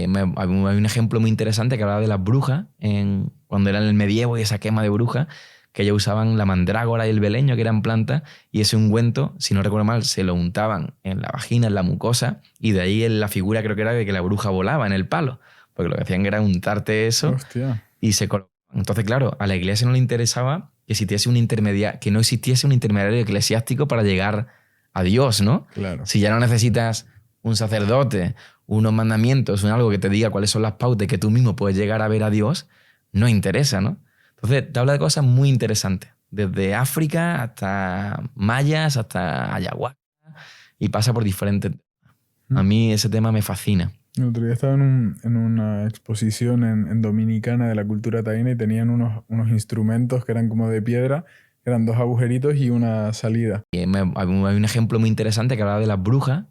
Hay un ejemplo muy interesante que hablaba de las brujas, cuando era en el medievo y esa quema de brujas, que ellos usaban la mandrágora y el beleño, que eran plantas, y ese ungüento, si no recuerdo mal, se lo untaban en la vagina, en la mucosa, y de ahí la figura creo que era de que la bruja volaba en el palo, porque lo que hacían era untarte eso Hostia. y se colocaban. Entonces, claro, a la iglesia no le interesaba que no existiese un intermediario eclesiástico para llegar a Dios, ¿no? Claro. Si ya no necesitas un sacerdote, unos mandamientos, algo que te diga cuáles son las pautas y que tú mismo puedes llegar a ver a Dios, no interesa, ¿no? Entonces, te habla de cosas muy interesantes, desde África hasta mayas, hasta ayahuasca, y pasa por diferentes. A Mm. mí ese tema me fascina. El otro día estaba en una exposición en Dominicana de la cultura taína y tenían unos instrumentos que eran como de piedra, eran dos agujeritos y una salida. Hay un ejemplo muy interesante que hablaba de las brujas,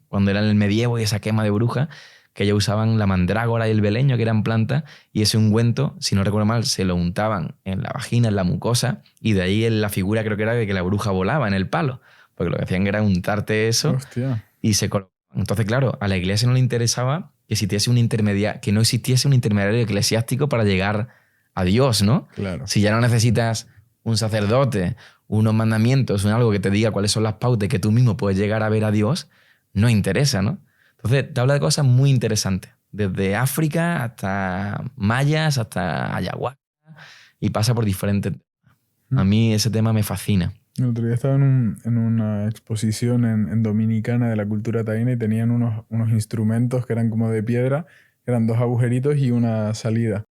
cuando era en el medievo y esa quema de brujas, que ellos usaban la mandrágora y el beleño, que eran plantas, y ese ungüento, si no recuerdo mal, se lo untaban en la vagina, en la mucosa, y de ahí la figura creo que era de que la bruja volaba en el palo, porque lo que hacían era untarte eso Hostia. y se colocaban. Entonces, claro, a la iglesia no le interesaba que no existiese un intermediario eclesiástico para llegar a Dios, ¿no? Claro. Si ya no necesitas un sacerdote, unos mandamientos, algo que te diga cuáles son las pautas y que tú mismo puedes llegar a ver a Dios, no interesa, ¿no? Entonces, te habla de cosas muy interesantes, desde África hasta mayas, hasta ayahuasca, y pasa por diferentes. A Mm. mí ese tema me fascina. El otro día estaba en una exposición en Dominicana de la cultura taína y tenían unos instrumentos que eran como de piedra, eran dos agujeritos y una salida.